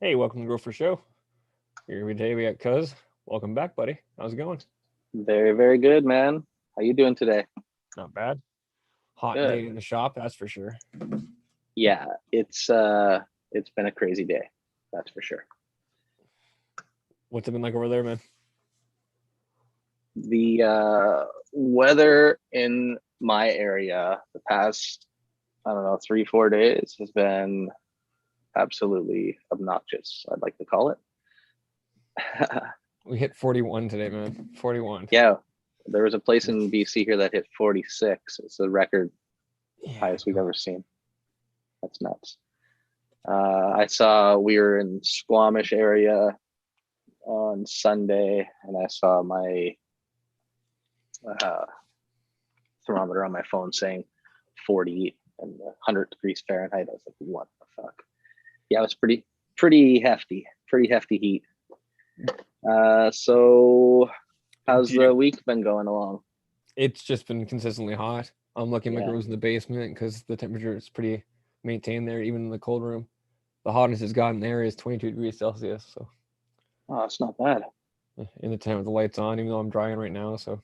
Hey, welcome to Grow for Show. Here every day we got Cuz. Welcome back, buddy. How's it going? Very, very good, man. How you doing today? Not bad. Hot Good. day in the shop, that's for sure. Yeah, it's been a crazy day. That's for sure. What's it been like over there, man? The weather in my area the past, I don't know, 3-4 days has been absolutely obnoxious, I'd like to call it. We hit 41 today, man. 41. Yeah, there was a place in BC here that hit 46. It's the record highest we've ever seen. That's nuts. I saw we were in Squamish area on Sunday, and I saw my thermometer on my phone saying 40 and 100 degrees Fahrenheit. I was like, what the fuck? Yeah, it was pretty hefty heat. So how's the week been going along? It's just been consistently hot. I'm lucky my Yeah. girl's in the basement because the temperature is pretty maintained there, even in the cold room. The hottest it's gotten there is 22 degrees Celsius. So Oh, it's not bad. in the tent with the lights on, even though I'm drying right now. So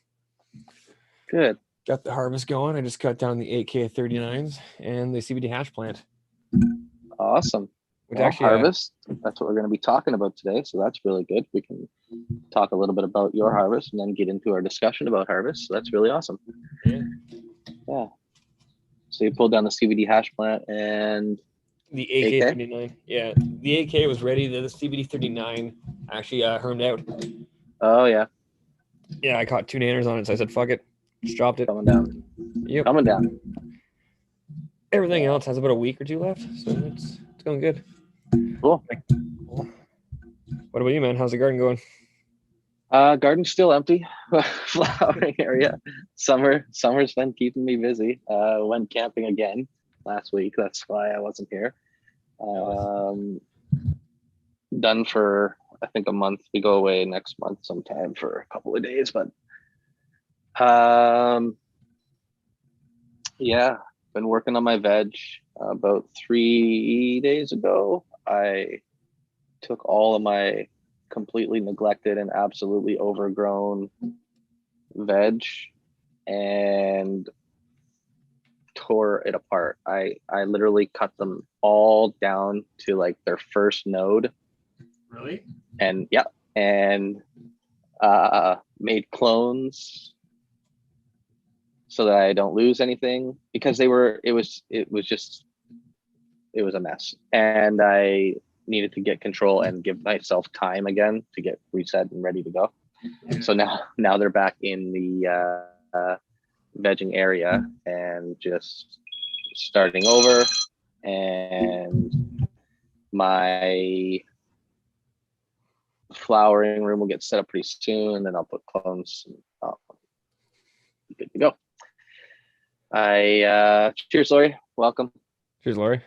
Good. got the harvest going. I just cut down the 8K 39s and the CBD hash plant. Awesome. Which well, actually harvest, that's what we're going to be talking about today. So that's really good. We can talk a little bit about your harvest and then get into our discussion about harvest. So that's really awesome. Yeah. So you pulled down the CBD hash plant and the AK 39. Yeah, the AK was ready. The CBD 39 actually hermed out. Oh yeah. Yeah, I caught 2 nanners on it, so I said, "Fuck it," just dropped it. Coming down. Yep. Coming down. Everything else has about a week or 2 left, so it's going good. Cool. What about you, man? How's the garden going? Garden's still empty. Flowering area. Summer's been keeping me busy. Went camping again last week. That's why I wasn't here. Done for I think a month. We go away next month sometime for a couple of days, but yeah, been working on my veg. About 3 days ago, I took all of my completely neglected and absolutely overgrown veg and tore it apart. I literally cut them all down to like their first node. Really? And yeah, and made clones so that I don't lose anything, because it was a mess, and I needed to get control and give myself time again to get reset and ready to go. Yeah. So now they're back in the vegging area and just starting over, and my flowering room will get set up pretty soon, and then I'll put clones and I'll be good to go. Cheers, Lori. Welcome. Cheers, Lori.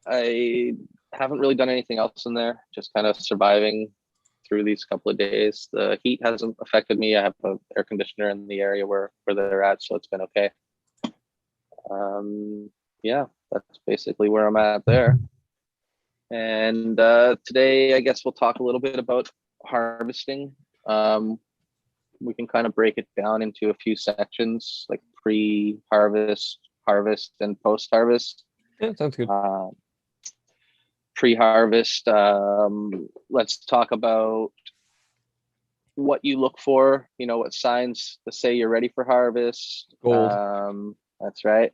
I haven't really done anything else in there, just kind of surviving through these couple of days. The heat hasn't affected me. I have an air conditioner in the area where they're at, so it's been okay. Yeah, that's basically where I'm at there. And today, I guess we'll talk a little bit about harvesting. We can kind of break it down into a few sections, like pre-harvest, harvest, and post-harvest. Yeah, sounds good. Pre-harvest, let's talk about what you look for, what signs to say you're ready for harvest. Gold. That's right.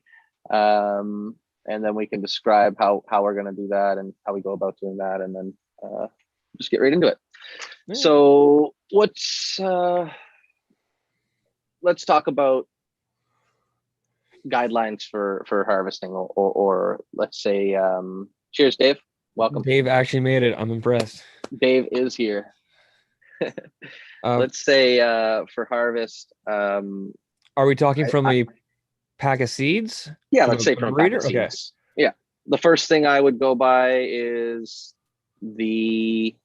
And then we can describe how we're going to do that and how we go about doing that, and then just get right into it. Yeah. So let's talk about guidelines for harvesting, or let's say, cheers, Dave. Welcome. Dave actually made it. I'm impressed. Dave is here. Let's say for harvest. Are we talking from a pack of seeds? Yeah, let's say from a pack of seeds. Okay. Yeah. The first thing I would go by is the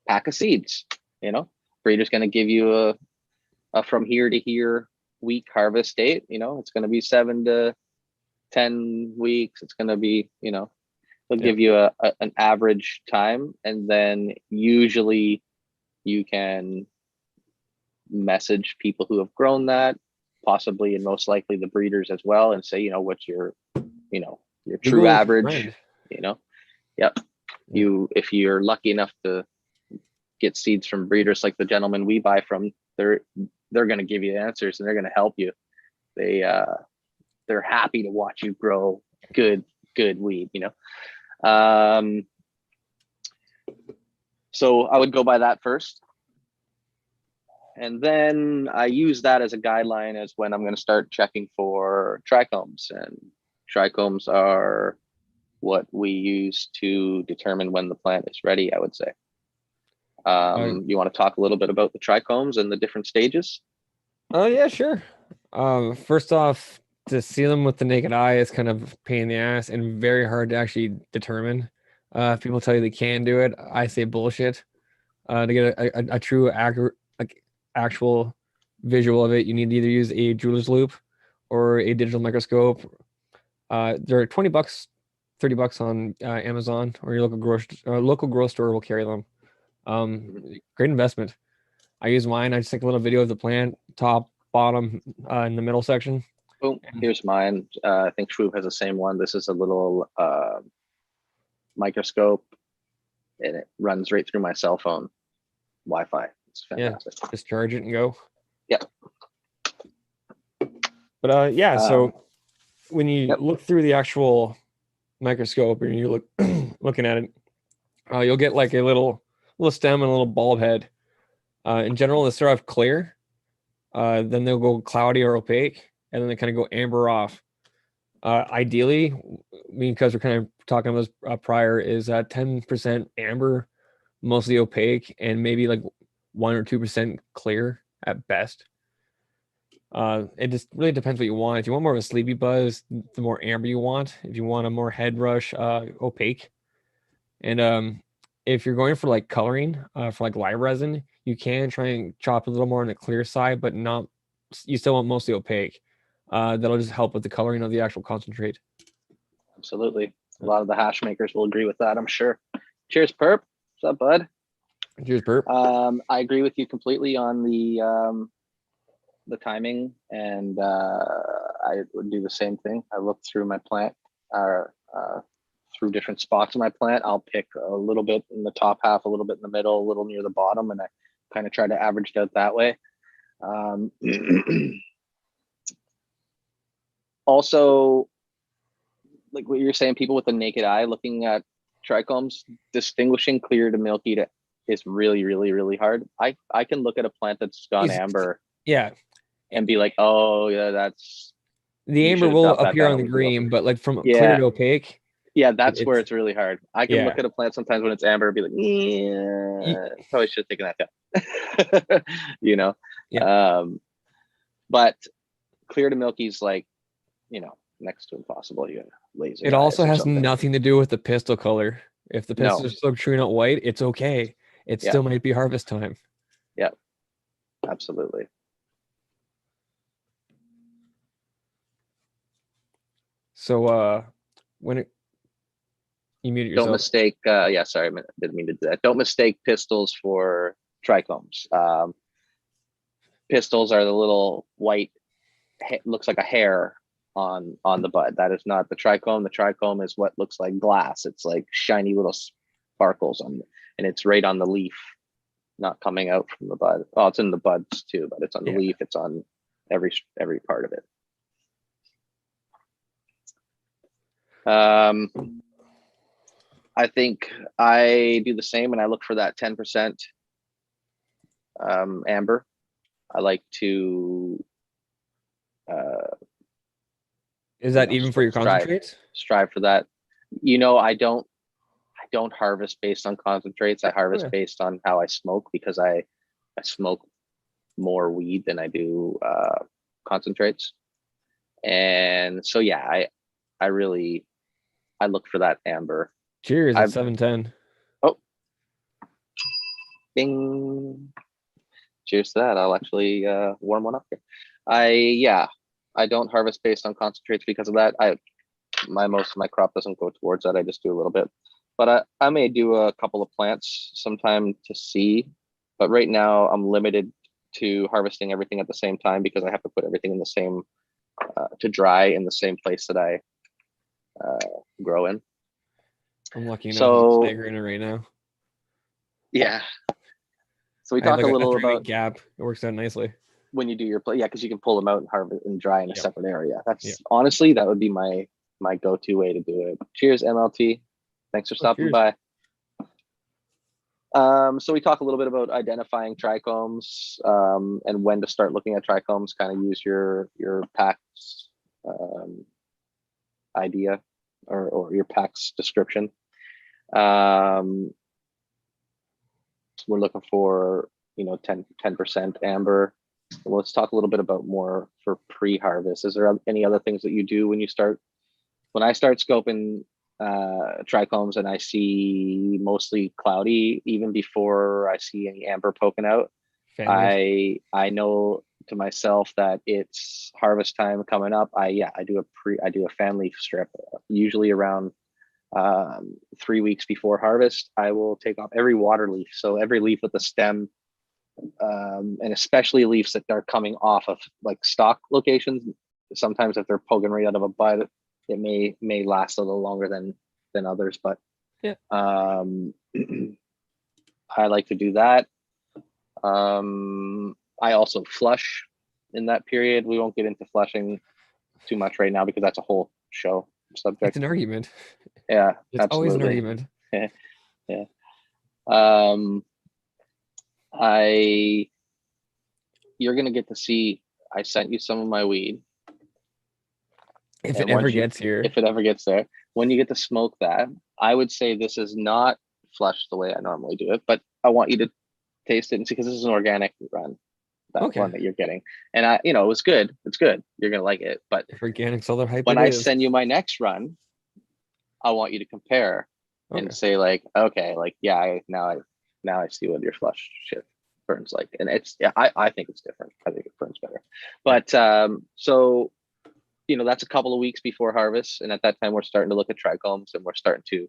pack of seeds. Breeder's going to give you a from here to here week harvest date. It's going to be 7 to 10 weeks. It's going to be, They'll Yeah. give you an average time, and then usually you can message people who have grown that, possibly and most likely the breeders as well, and say, what's your, your true Google is your average, friend. Yep. Yeah. If you're lucky enough to get seeds from breeders like the gentleman we buy from, they're going to give you answers and they're going to help you. They're happy to watch you grow good weed, so I would go by that first. And then I use that as a guideline as when I'm going to start checking for trichomes. And trichomes are what we use to determine when the plant is ready, I would say. You want to talk a little bit about the trichomes and the different stages? Oh yeah, sure. First off, to see them with the naked eye is kind of a pain in the ass and very hard to actually determine. If people tell you they can do it, I say bullshit. To get a true accurate, like actual visual of it, you need to either use a jeweler's loop or a digital microscope. They're $20, $30 on Amazon, or your local grocery store will carry them. Great investment. I use mine. I just take a little video of the plant, top, bottom, in the middle section. Boom. Here's mine. I think Shwoop has the same one. This is a little microscope, and it runs right through my cell phone Wi-Fi. It's fantastic. Yeah, just charge it and go. Yeah. But yeah, so when you Yep. look through the actual microscope and you looking at it, you'll get like a little stem and a little bulb head. In general, they start off clear, then they'll go cloudy or opaque, and then they kind of go amber off. Ideally, because we're kind of talking about this prior, is 10% amber, mostly opaque, and maybe like 1 or 2% clear at best. It just really depends what you want. If you want more of a sleepy buzz, the more amber you want. If you want a more head rush, opaque. And if you're going for like coloring, for like live resin, you can try and chop a little more on the clear side, but not. You still want mostly opaque. That'll just help with the coloring of the actual concentrate. Absolutely. A lot of the hash makers will agree with that, I'm sure. Cheers, Perp. What's up, bud? Cheers, Burp. I agree with you completely on the timing, and I would do the same thing. I look through my plant, through different spots of my plant. I'll pick a little bit in the top half, a little bit in the middle, a little near the bottom, and I kind of try to average it out that way. Also, like what you're saying, people with the naked eye looking at trichomes, distinguishing clear to milky is really, really, really hard. I can look at a plant that's gone amber, yeah, and be like, oh yeah, that's the amber will appear on the green, but like from clear to opaque. Yeah, that's where it's really hard. I can look at a plant sometimes when it's amber and be like, probably should have taken that down. Yeah. But clear to milky is like, next to impossible. You got lazy. It also has nothing to do with the pistil color. If the pistils are still chewing out white, it's okay. It still might be harvest time. Yeah, absolutely. So when you mute yourself. Don't mistake. Sorry, I didn't mean to do that. Don't mistake pistils for trichomes. Pistils are the little white, looks like a hair on the bud. That is not the trichome. The trichome is what looks like glass. It's like shiny little sparkles and it's right on the leaf, not coming out from the bud. Oh, it's in the buds too, but it's on the leaf. It's on every part of it. I think I do the same, and I look for that 10% amber. I like to. Is that even for your concentrates? Strive for that. I don't harvest based on concentrates. I harvest based on how I smoke, because I smoke more weed than I do concentrates. And so I look for that amber. Cheers at 710. Oh, ding! Cheers to that. I'll actually warm one up here. I don't harvest based on concentrates because of that. most of my crop doesn't go towards that. I just do a little bit, but I may do a couple of plants sometime to see. But right now I'm limited to harvesting everything at the same time because I have to put everything in the same to dry in the same place that I grow in. I'm lucky enough I'm So staggering it right now. yeah. So we I have talk like a a little 3 week about gap. It works out nicely. when you do your play, yeah, because you can pull them out and harvest and dry in a Yep. separate area. Yep. That's honestly that would be my go-to way to do it. Cheers, MLT. Thanks for stopping by. So we talk a little bit about identifying trichomes and when to start looking at trichomes. Kind of use your PAX idea or your PAX description. We're looking for 10% amber. Let's talk a little bit about more for pre-harvest. Is there any other things that you do when I start scoping trichomes and I see mostly cloudy, even before I see any amber poking out? I know to myself that it's harvest time coming up. I do a fan leaf strip, usually around 3 weeks before harvest. I will take off every water leaf, so every leaf with a stem, and especially leaves that are coming off of like stock locations. Sometimes if they're poking right out of a bud, it may last a little longer than others, but yeah. I like to do that. I also flush in that period. We won't get into flushing too much right now because that's a whole show subject. It's an argument. Yeah, it's absolutely. Always an argument. Yeah. You're gonna get to see. I sent you some of my weed. If it ever gets here. If it ever gets there. When you get to smoke that, I would say this is not flushed the way I normally do it, but I want you to taste it and see, because this is an organic run, that one that you're getting. And it was good. It's good. You're gonna like it. But if organic's all the hype, when I send you my next run, I want you to compare and say like, okay, like now I see what your flush shit burns like. And I think it's different. I think it burns better. But so that's a couple of weeks before harvest, and at that time we're starting to look at trichomes, and we're starting to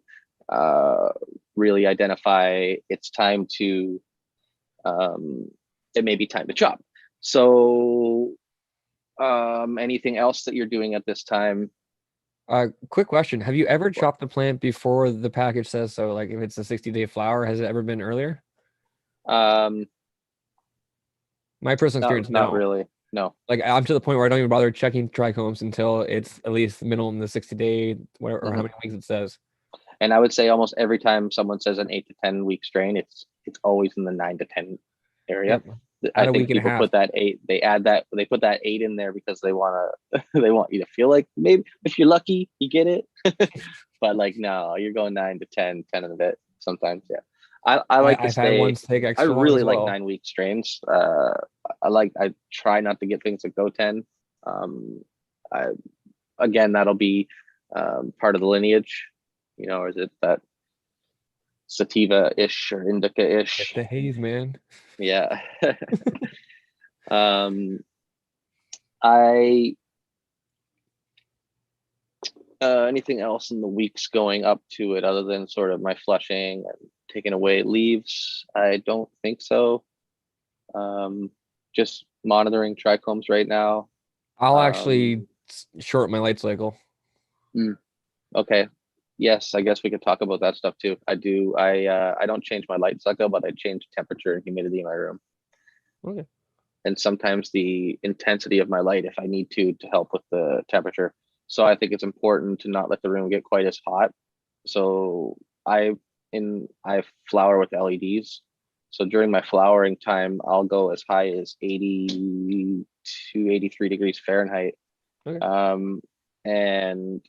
really identify it's time to it may be time to chop. So anything else that you're doing at this time? Quick question: have you ever chopped the plant before the package says so? Like if it's a 60-day flower, has it ever been earlier? My personal experience, not really. No. Like I'm to the point where I don't even bother checking trichomes until it's at least minimum the 60-day, whatever, or how many weeks it says. And I would say almost every time someone says an 8 to 10 week strain, it's always in the 9 to 10 area. Yep. I think people put that 8. They put that 8 in there because they want you to feel like maybe if you're lucky you get it. But like no, you're going 9 to 10 and a bit sometimes. Yeah. I like to stay. Had ones take extra I really like 9 week strains. I try not to get things that go 10. Again, that'll be part of the lineage, or is it that sativa-ish or indica-ish? Get the haze, man. Yeah. Anything else in the weeks going up to it other than sort of my flushing and taking away leaves? I don't think so. Just monitoring trichomes right now. I'll actually short my light cycle. Okay. Yes, I guess we could talk about that stuff too. I do. I don't change my light cycle, but I change temperature and humidity in my room. Okay. And sometimes the intensity of my light if I need to help with the temperature. So I think it's important to not let the room get quite as hot. So I flower with LEDs. So during my flowering time, I'll go as high as 80 to 83 degrees Fahrenheit. Okay. And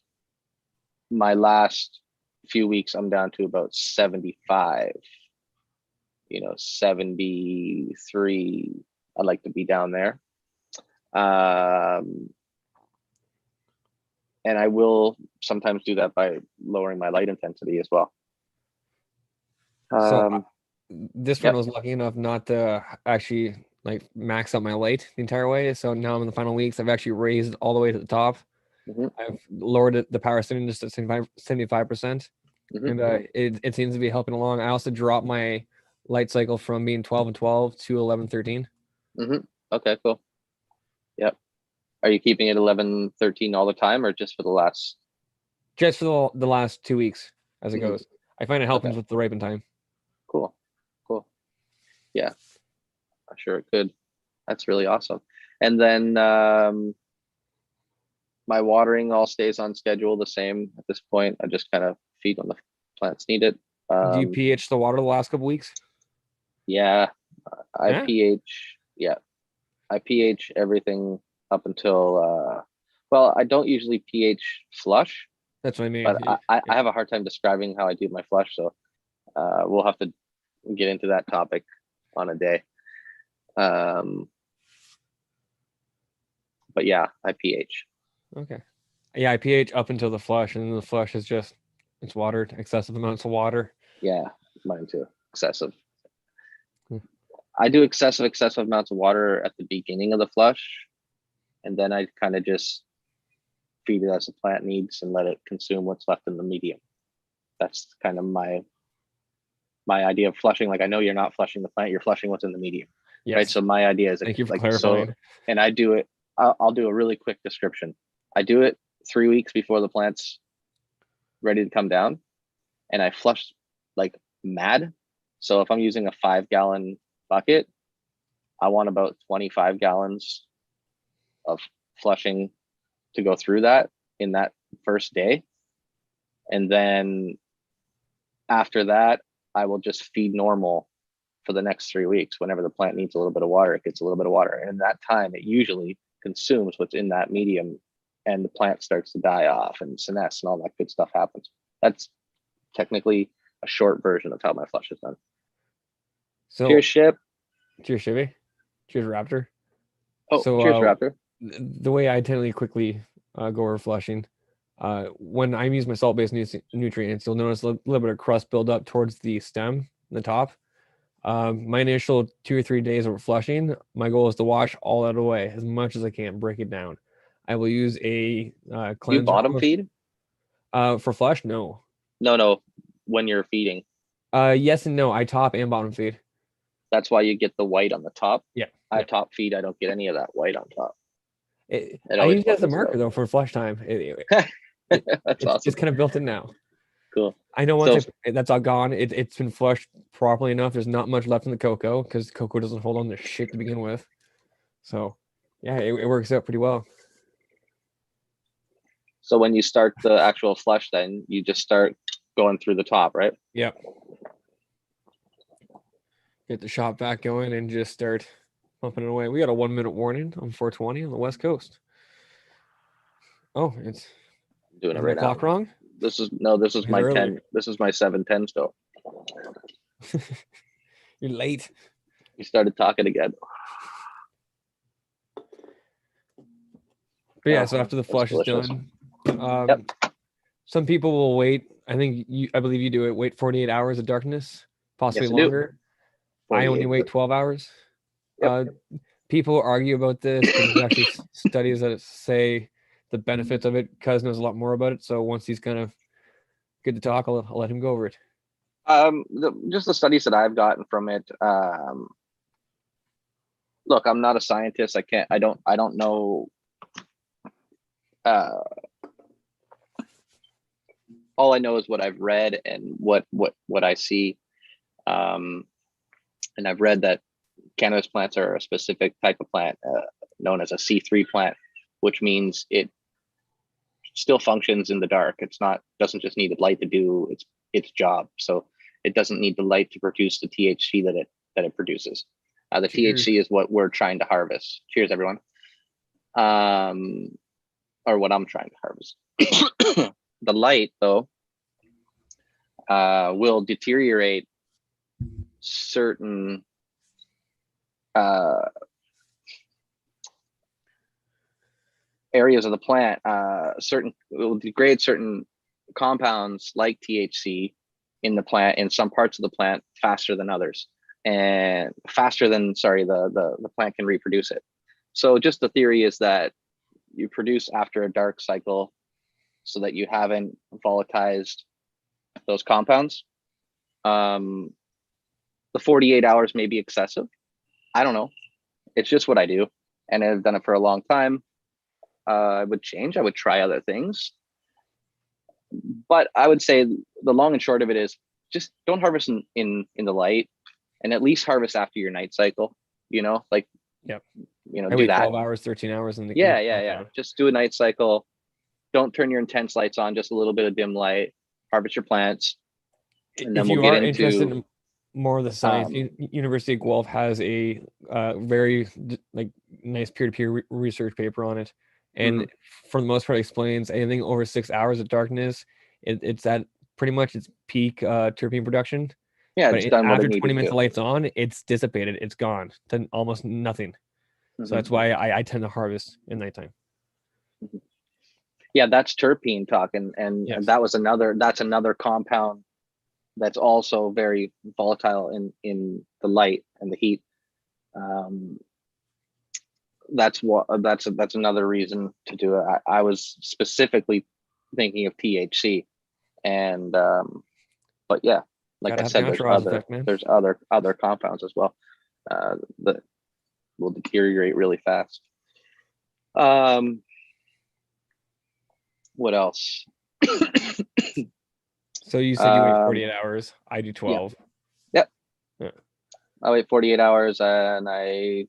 my last few weeks, I'm down to about 75, 73. I'd like to be down there. And I will sometimes do that by lowering my light intensity as well. So this one I was lucky enough not to actually like max out my light the entire way. So now I'm in the final weeks. I've actually raised all the way to the top. I've lowered the power setting just to 75%, and it seems to be helping along. I also dropped my light cycle from being 12 and 12 to 11, 13. Okay, cool. Yep. Are you keeping it 11, 13 all the time, or just for the last? Just for the last 2 weeks as it goes. I find it helps with the ripen time. Cool. Yeah, I'm sure it could. That's really awesome. And then my watering all stays on schedule the same at this point. I just kind of feed when the plants need it. Do you pH the water the last couple weeks? Yeah, I pH everything up until well, I don't usually pH flush. That's what I mean. But I have a hard time describing how I do my flush, so we'll have to get into that topic on a day. But yeah, I pH. Okay. Yeah, I pH up until the flush, and then the flush is just it's watered, excessive amounts of water. Yeah, mine too. Excessive. I do excessive amounts of water at the beginning of the flush, and then I kind of just feed it as the plant needs and let it consume what's left in the medium. That's kind of my idea of flushing. Like, I know you're not flushing the plant, you're flushing what's in the medium. Yes. Right. So my idea is thank you for clarifying. So, and I do it, I'll do a really quick description. I do it 3 weeks before the plant's ready to come down, and I flush like mad. So if I'm using a 5-gallon bucket, I want about 25 gallons of flushing to go through that in that first day. And then after that, I will just feed normal for the next 3 weeks. Whenever the plant needs a little bit of water, it gets a little bit of water. And in that time, it usually consumes what's in that medium, and the plant starts to die off and senesce and all that good stuff happens. That's technically a short version of how my flush is done. So cheers, Ship. Cheers, Shibby. Cheers, Raptor. Oh, so, cheers, Raptor. The way I tend to quickly go over flushing, when I use my salt-based nutrients, you'll notice a little bit of crust build up towards the stem, the top. My initial 2 or 3 days of flushing, my goal is to wash all that away as much as I can, break it down. I will use a cleanser. You bottom feed? For flush, no. No. When you're feeding. Yes and no. I top and bottom feed. That's why you get the white on the top. Yeah. I top feed. I don't get any of that white on top. I use it as a marker though for flush time. That's awesome. It's kind of built in now. Cool. I know once that's all gone, it's been flushed properly enough. There's not much left in the cocoa because cocoa doesn't hold on to shit to begin with. So yeah, it works out pretty well. So when you start the actual flush, then you just start going through the top, right? Yep. Get the shop back going and just start pumping it away. We got a 1 minute warning on 420 on the West Coast. Oh, it's doing it right now. Clock wrong? This is my earlier. 10. This is my 7:10 still. You're late. You started talking again. But yeah, so after the flush is done, some people will wait. I believe you do it. Wait 48 hours of darkness, possibly longer. I only wait 12 hours. Yep. People argue about this. There's actually studies that say the benefits of it. Cuz knows a lot more about it. So once he's kind of good to talk, I'll let him go over it. Just the studies that I've gotten from it. Look, I'm not a scientist. I don't know. All I know is what I've read and what I see. And I've read that cannabis plants are a specific type of plant known as a C3 plant, which means it still functions in the dark. Doesn't just need the light to do its job. So it doesn't need the light to produce the THC that it produces. The THC is what we're trying to harvest. Cheers, everyone. Or what I'm trying to harvest. The light, though, will deteriorate certain areas of the plant. It will degrade certain compounds like THC in the plant, in some parts of the plant, faster than others, and faster than the plant can reproduce it. So just the theory is that you produce after a dark cycle so that you haven't volatilized those compounds. The 48 hours may be excessive. I don't know. It's just what I do. And I've done it for a long time. I would change. I would try other things. But I would say the long and short of it is just don't harvest in the light, and at least harvest after your night cycle, like, Yep. do wait that. 12 hours, 13 hours in the Yeah. Just do a night cycle. Don't turn your intense lights on, just a little bit of dim light, harvest your plants. And then If you are interested in more of the science, University of Guelph has a very nice peer-to-peer research paper on it, and for the most part explains anything over 6 hours of darkness. It's at pretty much its peak terpene production. Yeah, but it's done what after it needed 20 minutes to. of lights on, it's dissipated. It's gone. Then almost nothing. So that's why I tend to harvest in nighttime. Yeah, that's terpene talk, and Yes. that's another compound that's also very volatile in the light and the heat. That's another reason to do it. I was specifically thinking of THC, and but yeah, like I said, there's other compounds as well that will deteriorate really fast. What else? So you said you wait 48 hours. I do 12. Yep. Yeah. I wait 48 hours and I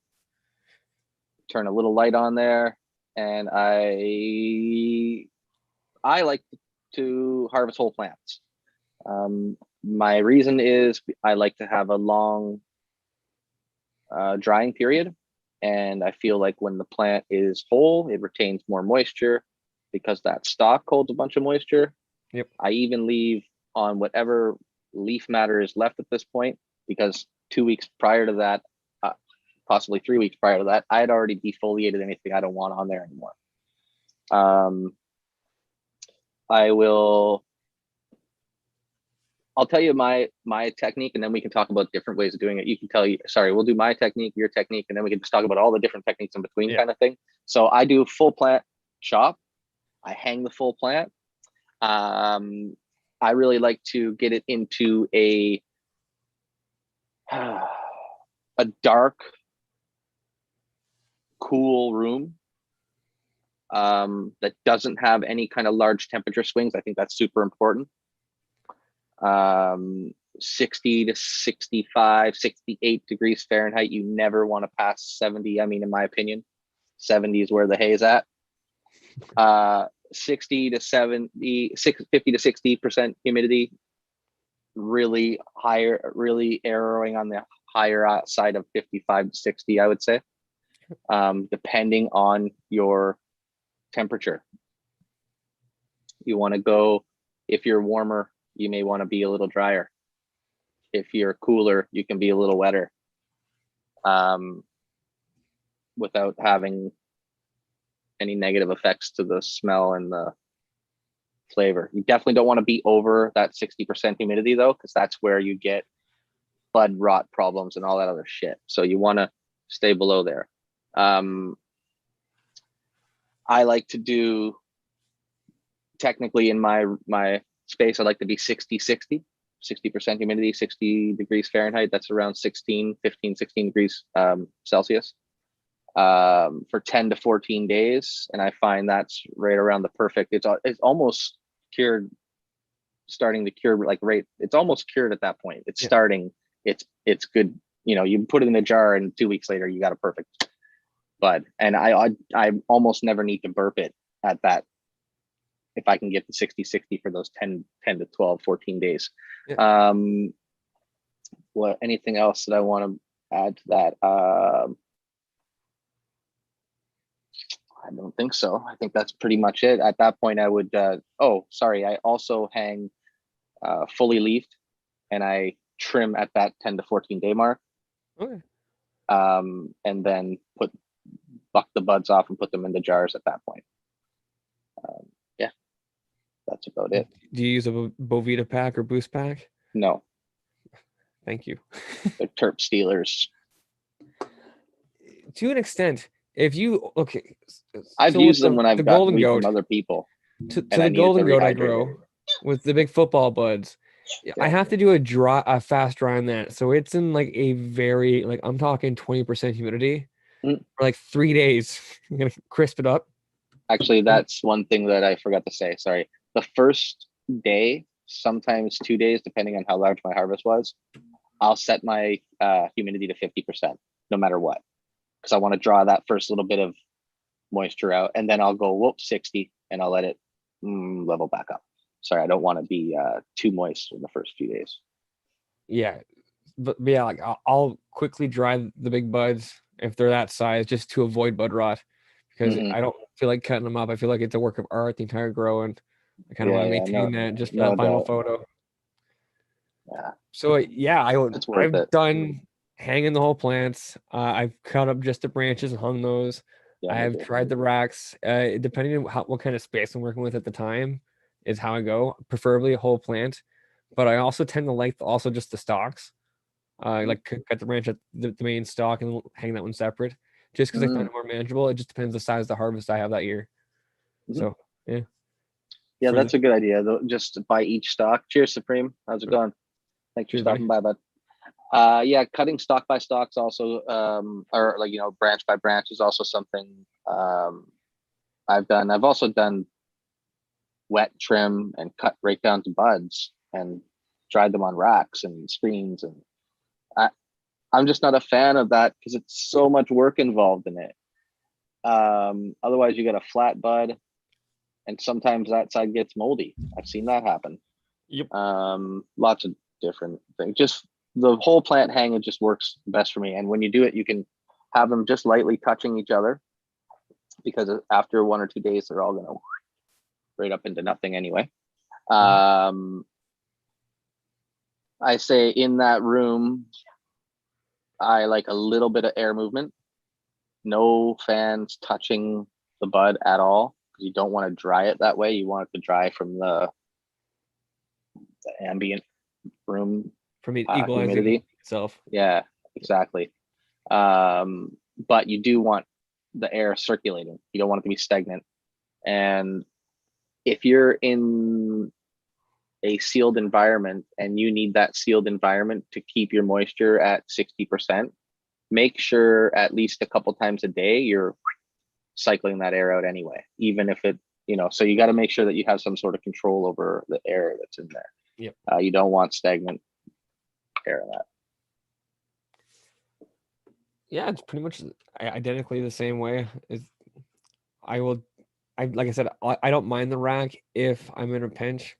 turn a little light on there, and I like to harvest whole plants. My reason is I like to have a long drying period, and I feel like when the plant is whole, it retains more moisture because that stalk holds a bunch of moisture. Yep. I even leave on whatever leaf matter is left at this point, because 2 weeks prior to that, possibly 3 weeks prior to that, I had already defoliated anything I don't want on there anymore. I'll tell you my technique, and then we can talk about different ways of doing it. We'll do my technique, your technique, and then we can just talk about all the different techniques in between, kind of thing. So I do full plant chop. I hang the full plant. I really like to get it into a dark, cool room that doesn't have any kind of large temperature swings. I think that's super important. 60 to 65, 68 degrees Fahrenheit. You never want to pass 70. I mean, in my opinion, 70 is where the hay is at. 60 to 70, 50 to 60% humidity. Really arrowing on the higher side of 55 to 60, I would say, depending on your temperature. You want to go, if you're warmer, you may want to be a little drier. If you're cooler, you can be a little wetter, without having any negative effects to the smell and the flavor. You definitely don't want to be over that 60% humidity though, because that's where you get bud rot problems and all that other shit. So you want to stay below there. I like to do, technically in my space, I like to be 60% humidity, 60 degrees Fahrenheit. That's around 16 degrees Celsius, for 10 to 14 days. And I find that's right around the perfect, it's almost cured, starting to cure, like right, it's almost cured at that point. It's starting, it's good. You put it in a jar and 2 weeks later, you got a perfect bud. And I almost never need to burp it at that, if I can get the 60 for those 10 to 12, 14 days. Anything else that I want to add to that? I don't think so. I think that's pretty much it. At that point, I would, I also hang fully leafed, and I trim at that 10 to 14 day mark. Okay. And then buck the buds off and put them into jars at that point. That's about it. Do you use a Bovita pack or boost pack? No. Thank you. They're terp stealers. To an extent, if you okay, I've so with used them when the I've gotten golden weed from goat, other people to and I the needed to golden goat I rehydrate. grow with the big football buds, I Yeah. have to do a fast dry on that. So it's in like a very like I'm talking 20% humidity Mm. for like 3 days. I'm gonna crisp it up. Actually, And that's one thing that I forgot to say. Sorry. The first day, sometimes 2 days, depending on how large my harvest was, I'll set my humidity to 50%, no matter what, because I want to draw that first little bit of moisture out, and then I'll go whoop 60, and I'll let it level back up. Sorry, I don't want to be too moist in the first few days. yeah, but yeah, like I'll quickly dry the big buds if they're that size just to avoid bud rot because Hmm. I don't feel like cutting them up. I feel like it's a work of art the entire grow, and I kind of want Yeah, to yeah, maintain no, that just for no that final doubt. photo. Yeah, So yeah, it's worth I've it. done hanging the whole plants. I've cut up just the branches and hung those. Yeah, me I've too. tried the racks. Depending on what kind of space I'm working with at the time is how I go. Preferably a whole plant, but I also tend to like also just the stalks. Like cut the branch at the main stalk and hang that one separate, just because I find Mm-hmm. it more manageable. It just depends the size of the harvest I have that year. Mm-hmm. So yeah, Yeah, for the that's a good idea. Though, just buy each stock. Cheers, Supreme. How's it going? Thanks for cheers, buddy. stopping by, bud. Yeah, cutting stalk by stalks also, or like branch by branch is also something I've done. I've also done wet trim and cut right down to buds and dried them on racks and screens. And I, I'm just not a fan of that because it's so much work involved in it. Otherwise, you get a flat bud, and sometimes that side gets moldy. I've seen that happen. Yep. Lots of different things. Just the whole plant hanging just works best for me. And when you do it, you can have them just lightly touching each other because after 1 or 2 days, they're all going to right up into nothing anyway. Mhm. I say in that room, I like a little bit of air movement, no fans touching the bud at all because you don't want to dry it that way. You want it to dry from the ambient room From equalizing humidity. itself. Yeah, exactly. But you do want the air circulating. You don't want it to be stagnant. And if you're in a sealed environment and you need that sealed environment to keep your moisture at 60%, make sure at least a couple times a day you're cycling that air out anyway, even if so you got to make sure that you have some sort of control over the air that's in there. Yep. You don't want stagnant air in that. Yeah, it's pretty much identically the same way. I will, I like I said, I don't mind the rack if I'm in a pinch,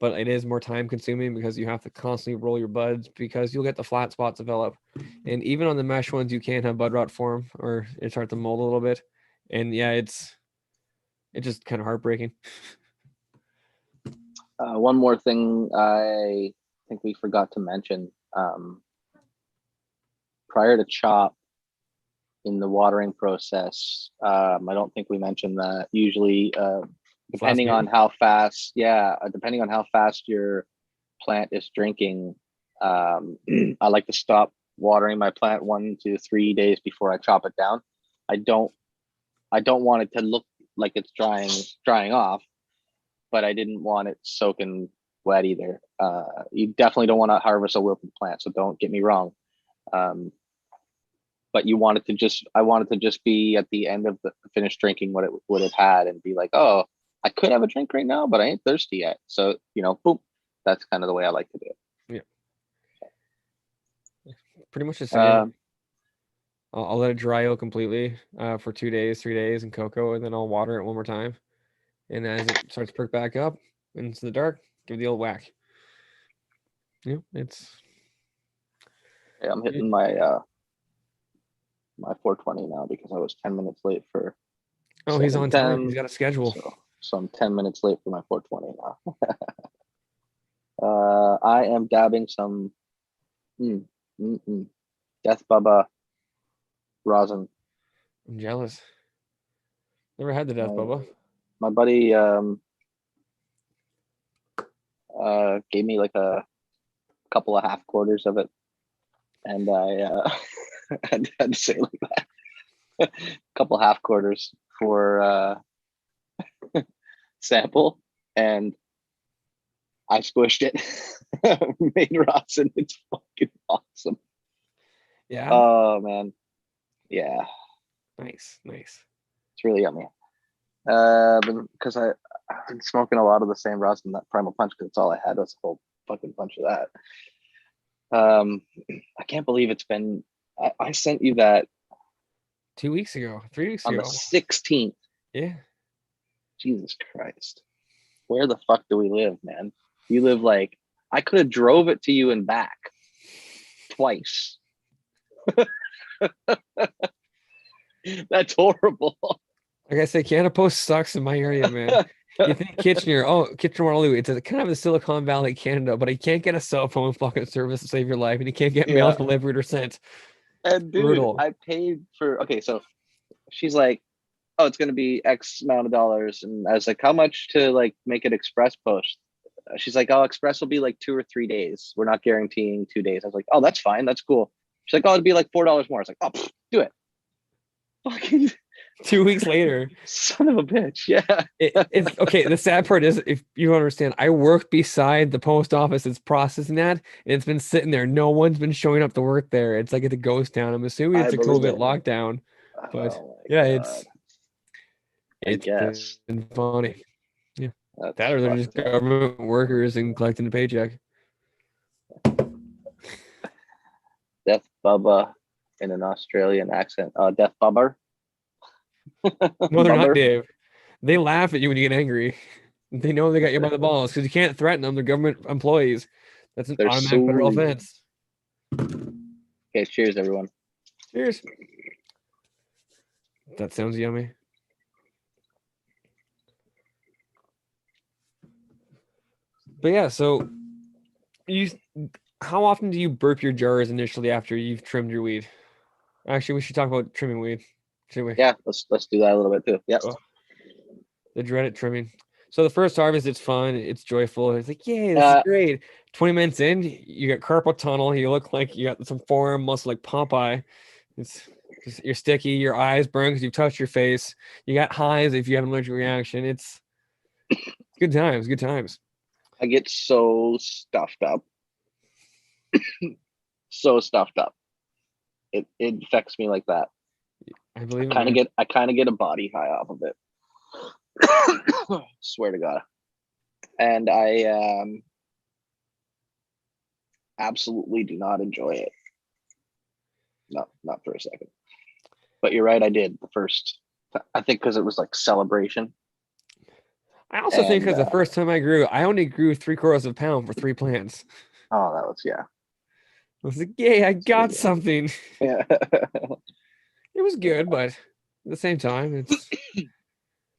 but it is more time consuming because you have to constantly roll your buds because you'll get the flat spots develop, and even on the mesh ones you can have bud rot form or it start to mold a little bit, and yeah, it's just kind of heartbreaking. One more thing I think we forgot to mention, prior to chop in the watering process, I don't think we mentioned that. Usually, Flask depending on man. how fast, yeah, depending on how fast your plant is drinking, I like to stop watering my plant 1 to 3 days before I chop it down. I don't I don't want it to look like it's drying off, but I didn't want it soaking wet either. You definitely don't want to harvest a wilted plant, so don't get me wrong. Um, but I wanted to just be at the end of the finished drinking what it would have had and be like, oh, I could have a drink right now, but I ain't thirsty yet. So, boom, that's kind of the way I like to do it. Yeah, pretty much the same. Um, I'll let it dry out completely for 2 days, 3 days in cocoa, and then I'll water it one more time. And as it starts to perk back up into the dark, give it the old whack. Yeah, yeah, I'm it, hitting my 420 now because I was 10 minutes late for oh, he's on time. He's 7:10. got a schedule. So I'm 10 minutes late for my 420 now. I am dabbing some mm, Death Bubba rosin. I'm jealous. Never had the death My bubba. my buddy gave me like a couple of half quarters of it, and I had to say it like that. couple half quarters for sample, and I squished it. Made rosin. It's fucking awesome. Yeah. Oh man, yeah, Nice. it's really yummy. Because I've been smoking a lot of the same rosin, that Primal Punch, because it's all I had was a whole fucking bunch of that. I can't believe it's been. I sent you that 2 weeks ago, 3 weeks on the ago. 16th. Yeah. Jesus Christ, where the fuck do we live, man? You live like I could have drove it to you and back twice. That's horrible. Like I say, Canada Post sucks in my area, man. You think Kitchener, Kitchener-Waterloo, it's a kind of a Silicon Valley, Canada, but you can't get a cell phone fucking service to save your life, and you can't get mail Yeah. delivered or sent. And dude, Brutal. I paid for, okay, so she's like, oh, it's gonna be X amount of dollars. And I was like, how much to like make it express post? She's like, oh, express will be like 2 or 3 days. We're not guaranteeing 2 days. I was like, oh, that's fine, that's cool. She's like, oh, it'd be like $4 more. I was like, oh, do it. Fucking 2 weeks later. son of a bitch. Yeah. It's okay. The sad part is, if you understand, I work beside the post office that's processing that, and it's been sitting there. No one's been showing up to work there. It's like it's a ghost town. I'm assuming I it's a believe COVID it. lockdown, but Oh my yeah, God. I it's guess. been funny. Yeah, that That's or they're just fucked up. government workers and collecting a paycheck. Death Bubba in an Australian accent. Death Bubber. No, they're not, Bubber. Dave. They laugh at you when you get angry. They know they got you by the balls because you can't threaten them. They're government employees. That's an They're automatic federal so. offense. Okay, cheers, everyone. Cheers. That sounds yummy. But yeah, so you, how often do you burp your jars initially after you've trimmed your weed? Actually, we should talk about trimming weed, should we? Yeah, let's do that a little bit too. Yes. Oh, the dreaded trimming. So the first harvest, it's fun, it's joyful. It's like, yay, this is Uh, great. 20 minutes in, you got carpal tunnel. You look like you got some forearm muscle like Popeye. It's just, you're sticky. Your eyes burn because you've touched your face. You got hives if you have an allergic reaction. It's good times. Good times. I get so stuffed up. So stuffed up. It affects me like that. I believe it, man. I kind of get a body high off of it. Swear to God. And I absolutely do not enjoy it. No, not for a second. But you're right, I did the first. I think because it was like celebration. I also think And because the first time I only grew 3/4 of a pound for 3 plants. oh, that was yeah. I was like, yay, I got something. Yeah. It was good, but at the same time, it's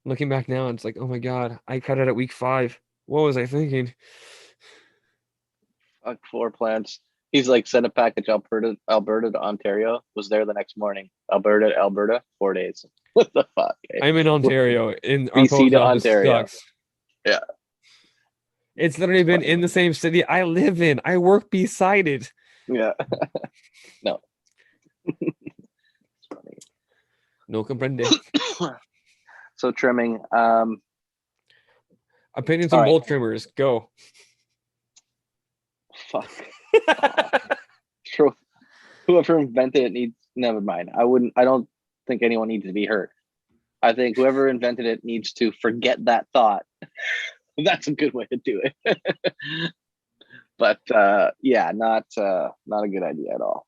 looking back now, it's like, oh my God, I cut it at week 5. What was I thinking? Fuck 4 plants. He's like, sent a package Alberta to Ontario. Was there the next morning. Alberta, 4 days. What the fuck? Eh? I'm in Ontario, and our BC post to office Ontario. sucks. Yeah. It's literally been in the same city I live in. I work beside it. Yeah. No. No comprende. So trimming. Opinions All on right. bolt trimmers. Go. Fuck. Whoever invented it needs. Never mind. I don't think anyone needs to be hurt. I think whoever invented it needs to forget that thought. That's a good way to do it. But yeah, not a good idea at all.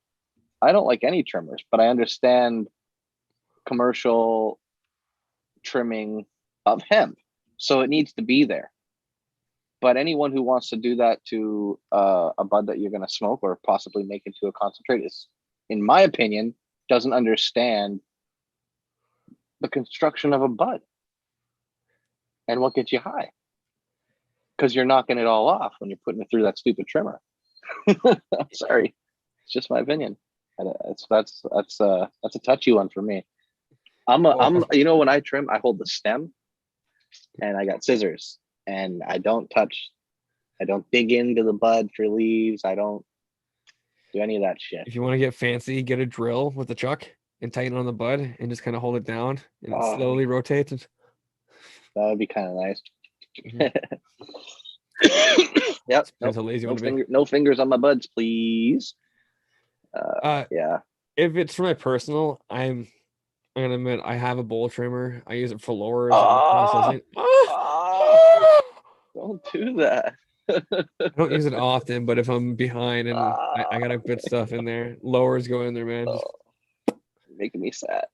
I don't like any trimmers, but I understand commercial trimming of hemp, so it needs to be there. But anyone who wants to do that to a bud that you're going to smoke or possibly make into a concentrate is, in my opinion, doesn't understand the construction of a bud and what gets you high, because you're knocking it all off when you're putting it through that stupid trimmer. I'm sorry, it's just my opinion. That's a touchy one for me. I'm when I trim, I hold the stem and I got scissors and I don't dig into the bud for leaves. I don't do any of that shit. If you want to get fancy, get a drill with a chuck. and tighten on the bud and just kind of hold it down and it Oh, slowly rotates. that would be kind of nice. Mhm. Yep. Depends Nope. how lazy you want to be. No fingers on my buds, please. Uh, Yeah. if it's for my personal, I'm gonna admit I have a bowl trimmer. I use it for lowers and Ah, processing. don't do that. I don't use it often, but if I'm behind and I Ah, gotta put stuff in there, lowers go in there, man. Just oh, making me sad.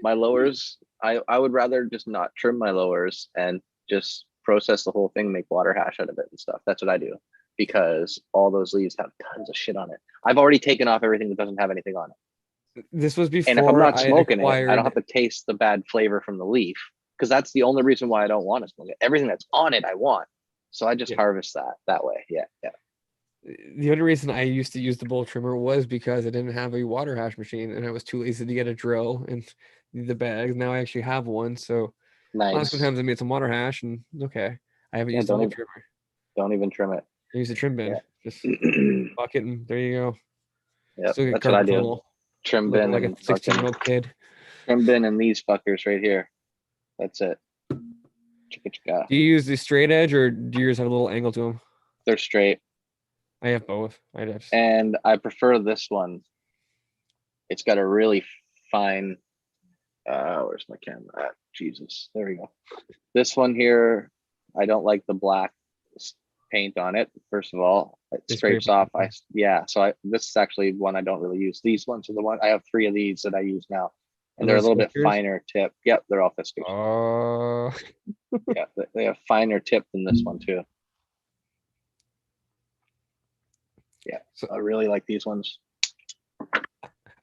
My lowers, I would rather just not trim my lowers and just process the whole thing, make water hash out of it and stuff. That's what I do because all those leaves have tons of shit on it. I've already taken off everything that doesn't have anything on it. this was And if I'm before not I had smoking it, I don't have acquired. to taste the bad flavor from the leaf because that's the only reason why I don't want to smoke it. Everything that's on it, I want. So I just Yeah, harvest that way. Yeah, yeah. the only reason I used to use the bowl trimmer was because I didn't have a water hash machine and I was too lazy to get a drill and the bags. Now I actually have one, so last Nice. times I made some water hash and okay. I haven't Yeah, used the bowl trimmer. don't even trim it. I use a trim bin. Yeah. Just bucket and there you go. Yep, Still get that's what I carpal do. tunnel. Trim Looking bin like a and fucking 16-year-old kid. trim bin and these fuckers right here. That's it. Chicka chicka. Do you use the straight edge or do yours have a little angle to them? They're straight. I have both. I just And I prefer this one. It's got a really fine where's my camera at? Jesus. There we go. This one here, I don't like the black paint on it. First of all, it they scrapes scrape off. off. This is actually one I don't really use. These ones are the one I have 3 of these that I use now, Are and they're a those little bit whiskers? finer tip. Yep, they're all fiskars. Oh, Yeah, they have finer tip than this one too. Yeah, so I really like these ones.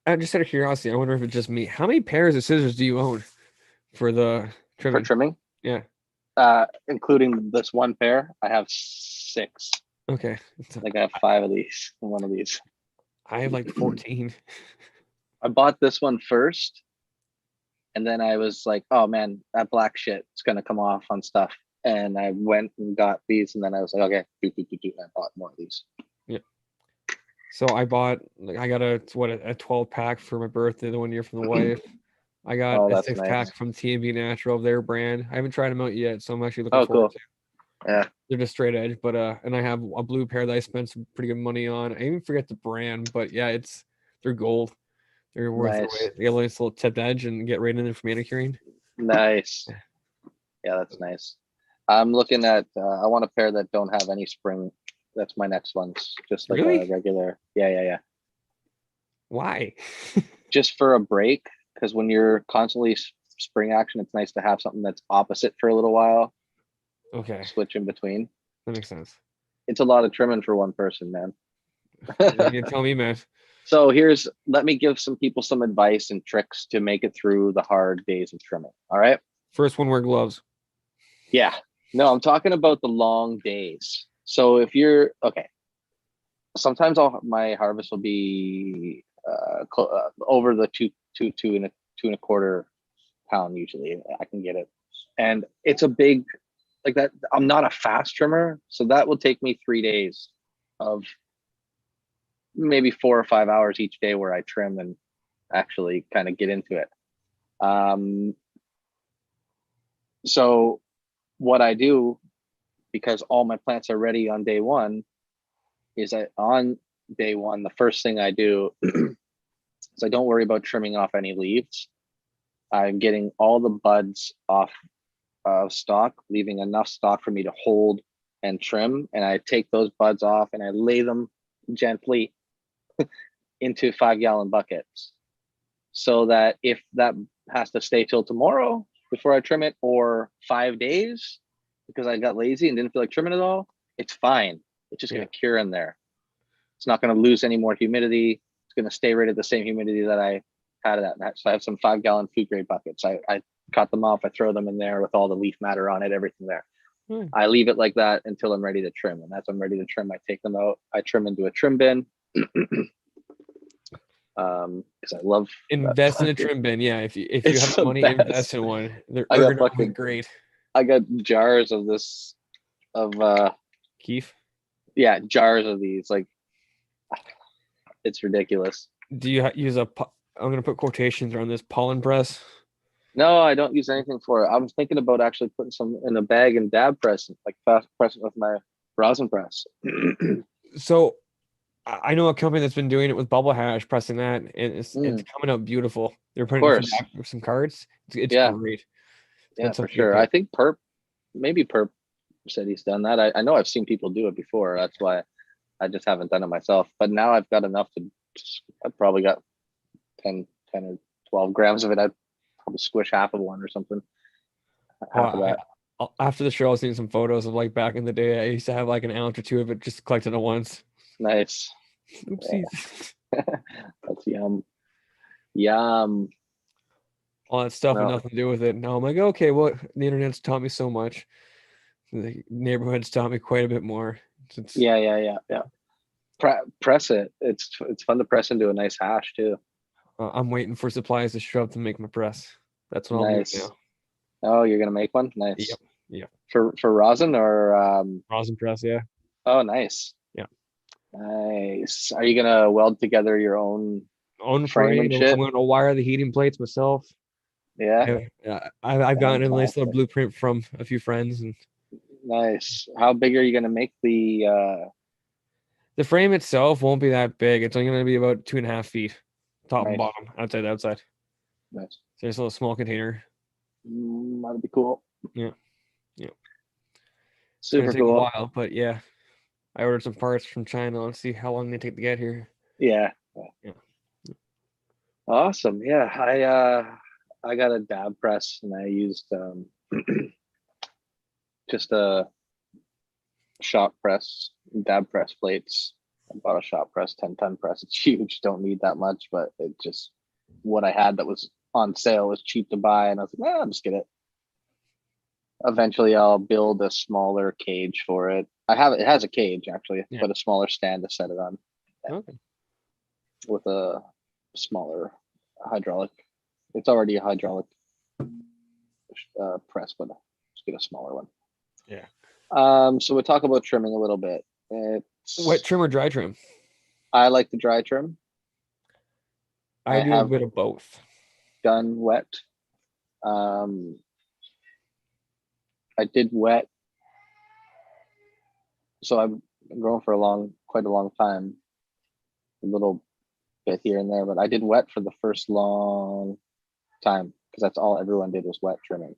I just out of curiosity, I wonder if it's just me. How many pairs of scissors do you own for the For trimming? trimming, Yeah. including this one pair, I have 6. Okay. Like I have 5 of these and one of these. I have like 14. I bought this one first, and then I was like, "Oh man, that black shit is gonna come off on stuff." And I went and got these, and then I was like, "Okay, do." And I bought more of these. Yeah. So I bought like I got a 12 pack for my birthday the one year from the wife. I got Oh, a that's 6 pack nice. from T&B Natural, their brand. I haven't tried them out yet, so I'm actually looking Oh, forward cool. to. Yeah, They're just straight edge, but and I have a blue pair that I spent some pretty good money on. I even forget the brand, but yeah, they're gold. They're worth their nice, weight. They got a nice little tipped edge and get right in there for manicuring. nice. Yeah. Yeah, that's nice. I'm looking at. I want a pair that don't have any spring. That's my next ones. Just like a Really? regular. Yeah. Why? Just for a break, because when you're constantly spring action, it's nice to have something that's opposite for a little while. Okay, Switch in between. that makes sense. It's a lot of trimming for one person, man. You tell me, man. So let me give some people some advice and tricks to make it through the hard days of trimming. All right. First one, wear gloves. Yeah. No, I'm talking about the long days. So if you're okay, sometimes my harvest will be over the two and a quarter pound. Usually I can get it. And it's a big, like that. I'm not a fast trimmer. So that will take me 3 days of maybe 4 or 5 hours each day where I trim and actually kind of get into it. So what I do, because all my plants are ready on day one, is that on day one, the first thing I do is I don't worry about trimming off any leaves. I'm getting all the buds off of stalk, leaving enough stalk for me to hold and trim. And I take those buds off and I lay them gently into 5-gallon buckets, so that if that has to stay till tomorrow before I trim it, or 5 days because I got lazy and didn't feel like trimming it all, it's fine. It's just Yeah. going to cure in there. It's not going to lose any more humidity. It's going to stay right at the same humidity that I had it at. So I have some 5-gallon food grade buckets. I cut them off. I throw them in there with all the leaf matter on it, everything there. I leave it like that until I'm ready to trim. And as I'm ready to trim, I take them out. I trim into a trim bin. Because I love Invest in a trim bin. Yeah, if you have it's the the money, best. invest in one. They're I got ergonomically great. I got jars of this of Keith, jars of these. Like, it's ridiculous. do you use a I'm gonna put quotations around this pollen press. No, I don't use anything for it. I was thinking about actually putting some in a bag and dab pressing, like fast pressing with my rosin press. So I know a company that's been doing it with bubble hash, pressing that, and it's Of coming out beautiful. They're putting it in course. some cards. It's Yeah. great. Yeah, That's for something to sure. get I think maybe Perp said he's done that. I know I've seen people do it before. That's why I just haven't done it myself. But now I've got enough to, I've probably got 10 or 12 grams of it. I'd probably squish half of one or something. Oh, Half of that. after the show, I was seeing some photos of like back in the day. I used to have like an ounce or two of it just collected at once. Nice. Oopsies. That's yum. Yum. All that stuff with No. nothing to do with it. Now I'm like, okay, well, the internet's taught me so much. The neighborhood's taught me quite a bit more. It's Yeah. Press it. It's fun to press into a nice hash too. I'm waiting for supplies to show up to make my press. That's what I'll do Nice. now. Oh, you're gonna make one? Nice. Yep. Yep. For rosin or Rosin press, yeah. oh, nice. Yeah. Nice. Are you gonna weld together your own On frame frame, and I'm shit? going to wire the heating plates myself. Yeah. I've gotten a nice little Fantastic. blueprint from a few friends, and Nice. How big are you gonna make the frame itself won't be that big. It's only going to be about 2.5 feet, top and nice, bottom, outside to outside. nice. So it's a little small container. That'd be cool. Yeah. Yeah. It's going Super to take a cool. while, but yeah, I ordered some parts from China. Let's see how long they take to get here. Yeah. Yeah. Awesome. Yeah. I got a dab press and I used just a shop press, dab press plates. I bought a shop press 10-ton press. It's huge. Don't need that much, but it just what I had that was on sale was cheap to buy, and I was like, I'll just get it. Eventually, I'll build a smaller cage for it. It has a cage actually, Yeah. but a smaller stand to set it on Okay. with a smaller hydraulic. It's already a hydraulic press, but just get a smaller one. Yeah. So we'll talk about trimming a little bit. Wet trim or dry trim? I like the dry trim. I I do a have bit of both. done wet. Um, I did wet, so I've been growing for quite a long time. A little bit here and there, but I did wet for the first long time because that's all everyone did was wet trimming.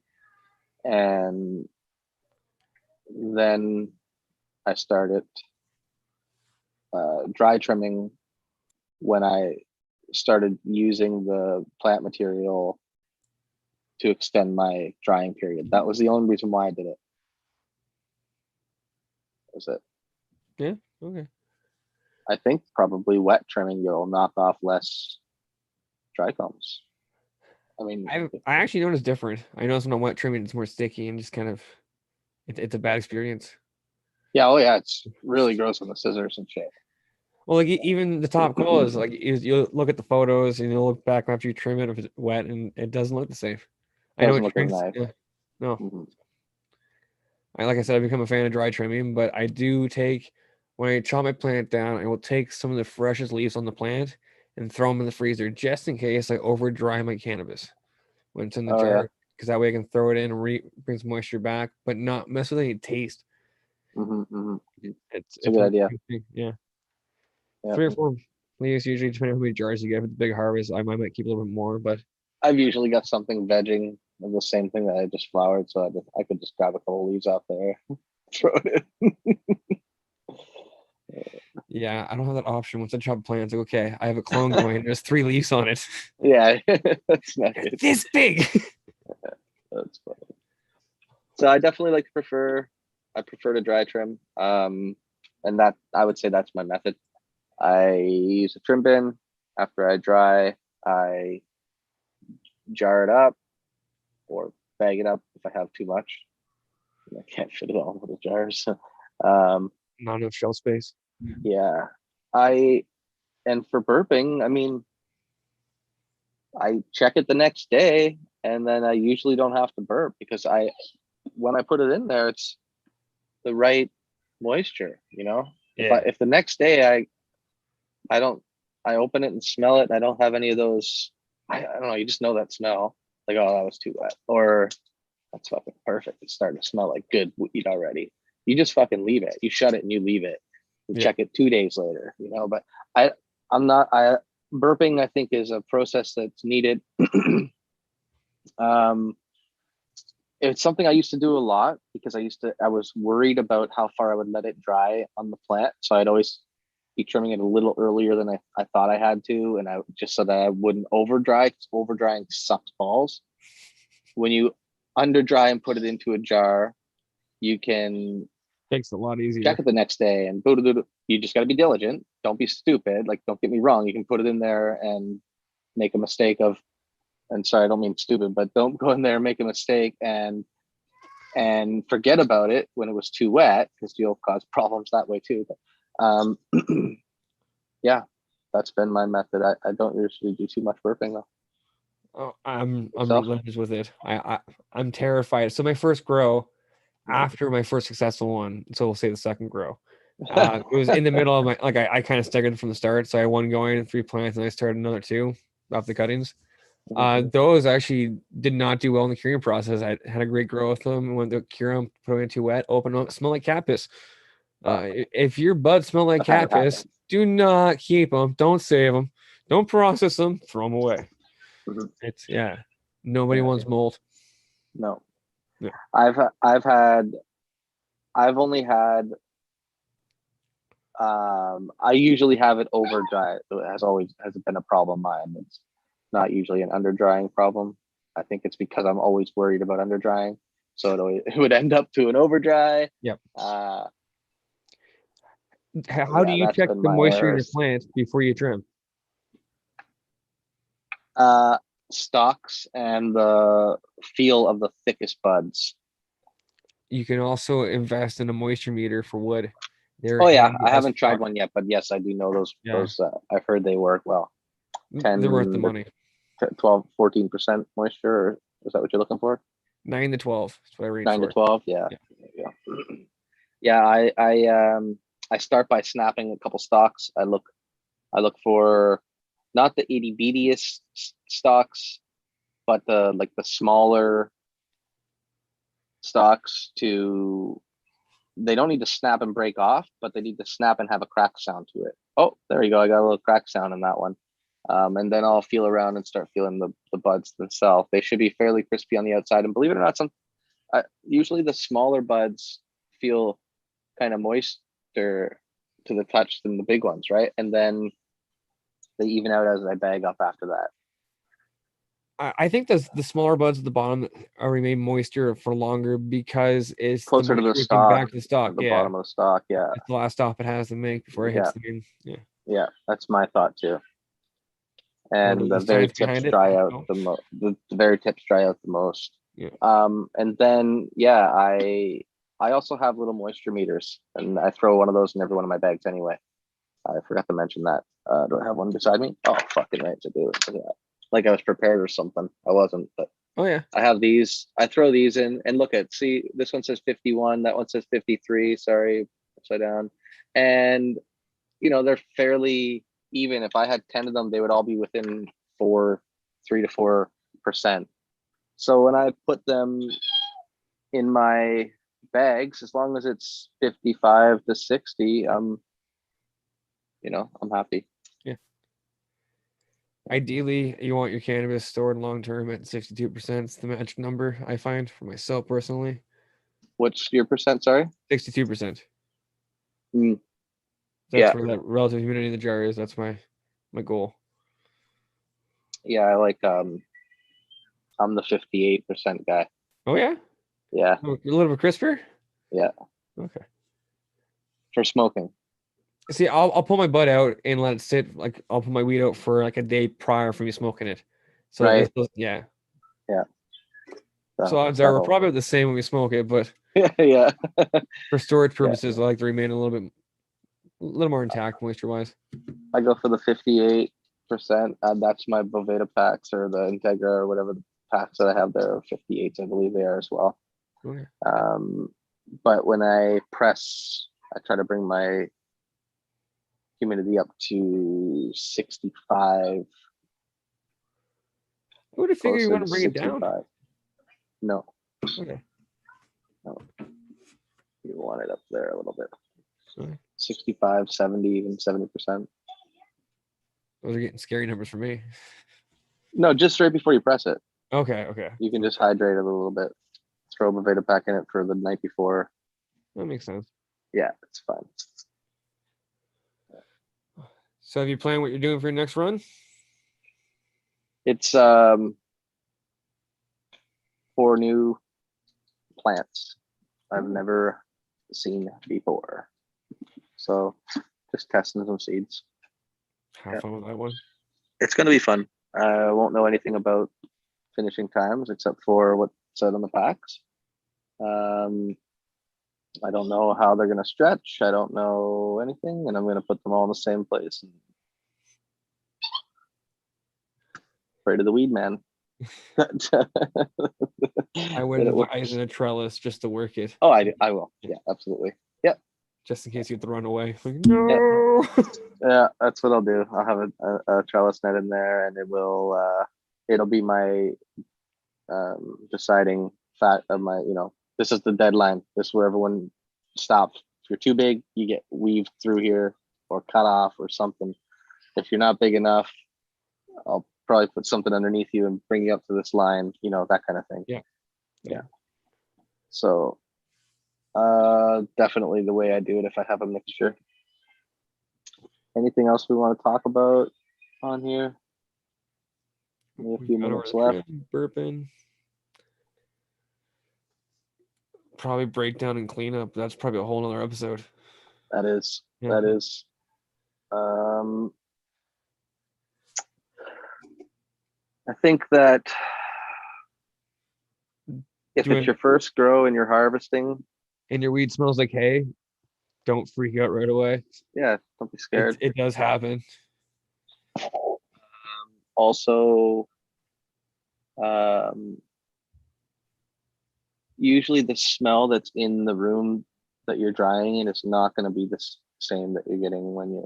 And then I started dry trimming when I started using the plant material to extend my drying period. That was the only reason why I did it. That was it. Yeah. Okay. I think probably wet trimming you'll knock off less dry combs. I mean, I actually noticed different. I noticed when I'm wet trimming, it's more sticky and just kind of it's a bad experience. yeah, oh yeah, it's really gross on the scissors and shit. Well, like even the top coal is like you look at the photos and you'll look back after you trim it if it's wet and it doesn't look the same. I know Doesn't it look as shrinks. nice. Yeah. No, Mm-hmm. like I said, I've become a fan of dry trimming, but I do take when I chop my plant down, I will take some of the freshest leaves on the plant and throw them in the freezer just in case I over dry my cannabis when it's in the Oh yeah. jar, because that way I can throw it in and bring some moisture back, but not mess with any taste. It's a It's good a idea. thing. Yeah, Yeah. 3 or 4 leaves usually, depending on how many jars you get. With the big harvest, I might keep a little bit more, but I've usually got something vegging of the same thing that I just flowered, so I could just grab a couple leaves off there, throw it in. yeah, I don't have that option. Once I chop plants, like, okay, I have a clone going. There's 3 leaves on it. Yeah, that's They're nice. this big. That's funny. So I definitely I prefer to dry trim. And that I would say that's my method. I use a trim bin. After I dry, I jar it up or bag it up if I have too much. I can't fit it all in little jars. Not enough shelf space. Yeah. And for burping, I mean, I check it the next day and then I usually don't have to burp because when I put it in there, it's the right moisture, you know? Yeah. If the next day I don't I open it and smell it, and I don't have any of those. I don't know. You just know that smell. Like, oh, that was too wet, or that's fucking perfect. It's starting to smell like good weed already. You just fucking leave it. You shut it and you leave it. You Yeah. check it 2 days later. But I, I'm not. Burping, I think, is a process that's needed. um, it's something I used to do a lot because I was worried about how far I would let it dry on the plant. So I'd always be trimming it a little earlier than I thought I had to. And I just so that I wouldn't over dry, because over drying sucks balls. When you under dry and put it into a jar, you can Makes it a lot check easier. it the next day and you just got to be diligent. Don't be stupid. Like, don't get me wrong. You can put it in there and make a mistake of, and sorry, I don't mean stupid, but don't go in there and make a mistake and forget about it when it was too wet, because you'll cause problems that way too. But yeah, that's been my method. I don't usually do too much burping though. Oh, I'm Yourself? relentless with it. I'm terrified. So my first grow, after my first successful one, so we'll say the second grow, it was in the middle of my, like, I kind of staggered from the start. So I had one going, 3 plants, and I started another two off the cuttings. Those actually did not do well in the curing process. I had a great grow with them. Went to cure them, put them in too wet, open them, smell like cat piss. If your buds smell like I've had cat it happen. piss, do not keep them. Don't save them. Don't process them. Throw them away. Mhm. It's Nobody Yeah, wants mold. no, Yeah. I've only had, I usually have it over dry. So it has been a problem of mine. It's not usually an under drying problem. I think it's because I'm always worried about under drying. So it would end up to an over dry. Yep. Uh, How do yeah, you that's check been the my moisture in your errors. plants before you trim? Uh, Stalks and the feel of the thickest buds. You can also invest in a moisture meter for wood. They're Oh yeah, handy I as haven't tried fuck. one yet, but yes, I do know those. Yeah, I've heard they work well. they're worth the 10 money. to 12, 14% moisture. Or is that what you're looking for? 9 to 12. That's what I range 9 to for. 12. Yeah. Yeah. Yeah. Yeah. I start by snapping a couple stalks. I look for not the itty bittiest stalks, but the smaller stalks. They don't need to snap and break off, but they need to snap and have a crack sound to it. Oh, there you go. I got a little crack sound in that one. And then I'll feel around and start feeling the buds themselves. They should be fairly crispy on the outside. And believe it or not, usually the smaller buds feel kind of moister to the touch than the big ones, right? And then they even out as I bag up after that. I think the smaller buds at the bottom remain moisture for longer because it's the Closer to the moisture coming stalk, back to the stalk. at the Yeah, bottom of the stalk. Yeah, it's the last stop it has to make before it hits yeah, the main. Yeah, yeah. That's my thought too. you want to And know the the very science tips behind it? dry out No. the very tips dry out the most. Yeah. And then yeah, I also have little moisture meters, and I throw one of those in every one of my bags anyway. I forgot to mention that. Do I have one beside me? Oh, fucking right to do it. Yeah. Like I was prepared or something. I wasn't, but Oh yeah. I have these. I throw these in and see, this one says 51. That one says 53. Sorry, upside down. And, they're fairly even. If I had 10 of them, they would all be within 3 to 4%. So when I put them in my bags, as long as it's 55 to 60, I'm happy. Yeah. Ideally, you want your cannabis stored long term at 62%. It's the magic number I find for myself personally. What's your percent? Sorry. 62%. Mm, That's yeah. where that relative humidity in the jar is. That's my goal. Yeah. I'm the 58% guy. Oh yeah, Yeah. a little bit crisper. Yeah. Okay. For smoking. See, I'll pull my bud out and let it sit. Like I'll put my weed out for like a day prior for me smoking it. So Right. yeah. Yeah. So odds are we're That'll, probably the same when we smoke it, but yeah. for storage Yeah. purposes, I like to remain a little more intact moisture wise. I go for the 58%. And that's my Boveda packs or the Integra or whatever the packs that I have there are 58s, I believe they are as well. Okay. But when I press, I try to bring my humidity up to 65. I would have figured you closer want to bring it 65. down. No, Okay. you want it up there a little bit. Okay. 65, 70, even 70%. Those are getting scary numbers for me. No, just right before you press it. Okay. Okay. You can just hydrate it a little bit. Throw a Vita pack in it for the night before. That makes sense. Yeah, it's fine. So have you planned what you're doing for your next run? It's 4 new plants I've never seen before. So just testing some seeds. Have fun with that one. It's gonna be fun. I won't know anything about finishing times except for what's said on the packs. I don't know how they're gonna stretch. I don't know anything, and I'm gonna put them all in the same place. Afraid of the weed man. I would advise in a trellis just to work it. Oh, I will. Yeah, absolutely. Yep. Just in case you have to run away. Like, no. Yeah, that's what I'll do. I'll have a trellis net in there, and it'll be my deciding fact of my, this is the deadline. This is where everyone stops. If you're too big, you get weaved through here or cut off or something. If you're not big enough, I'll probably put something underneath you and bring you up to this line, that kind of thing. Yeah. So definitely the way I do it if I have a mixture. Anything else we want to talk about on here? Only a few minutes left. Burping. Probably breakdown and cleanup. That's probably a whole nother episode. That is. Yeah. That is. I think that if it's your first grow and you're harvesting and your weed smells like hay, don't freak out right away. Yeah, don't be scared. It does happen. Also, usually the smell that's in the room that you're drying in is not going to be the same that you're getting when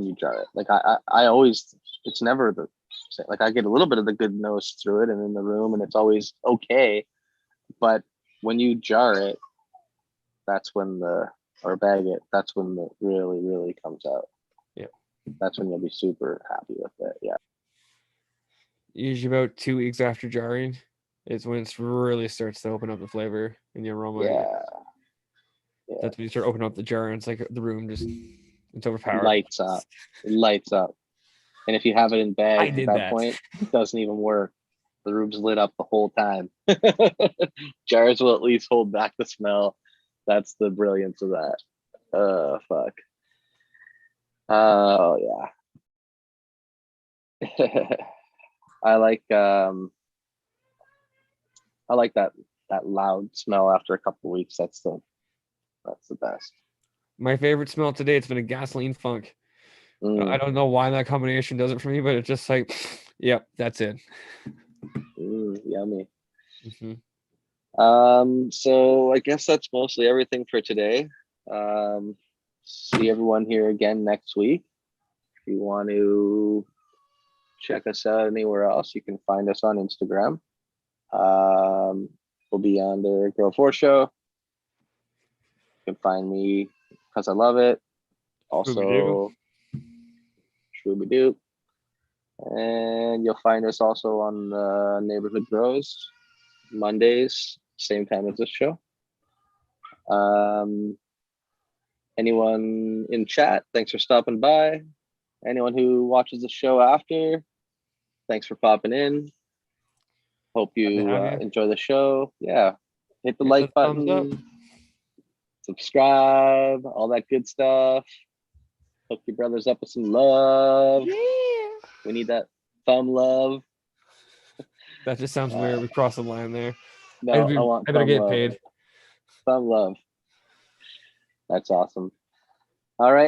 you jar it. Like I always, it's never the same. Like I get a little bit of the good nose through it and in the room, and it's always okay. But when you jar it, that's when or bag it, that's when the really, really comes out. Yeah. That's when you'll be super happy with it. Yeah. Usually about 2 weeks after jarring is when it really starts to open up the flavor and the aroma. Yeah. That's when you start opening up the jar and it's like the room just, it's overpowered. Lights up. It lights up. And if you have it in bag at that point, it doesn't even work. The room's lit up the whole time. Jars will at least hold back the smell. That's the brilliance of that. Fuck. Oh yeah. I like that loud smell after a couple of weeks. That's the best. My favorite smell today, it's been a gasoline funk. I don't know why that combination does it for me, but it's just like, yep, that's it. Yummy. Mm-hmm. So I guess that's mostly everything for today. See everyone here again next week. If you want to check us out anywhere else, you can find us on Instagram. We'll be on the Grow 4 show. You can find me because I love it. Also, Shooby-Doo. And you'll find us also on the Neighborhood Grows Mondays, same time as this show. Anyone in chat, thanks for stopping by. Anyone who watches the show after, thanks for popping in. Hope you enjoy the show. Yeah, hit the like button, subscribe, all that good stuff. Hook your brothers up with some love. Yeah. We need that thumb love. That just sounds weird. We crossed the line there. No, I better get paid. Thumb love. That's awesome. All right.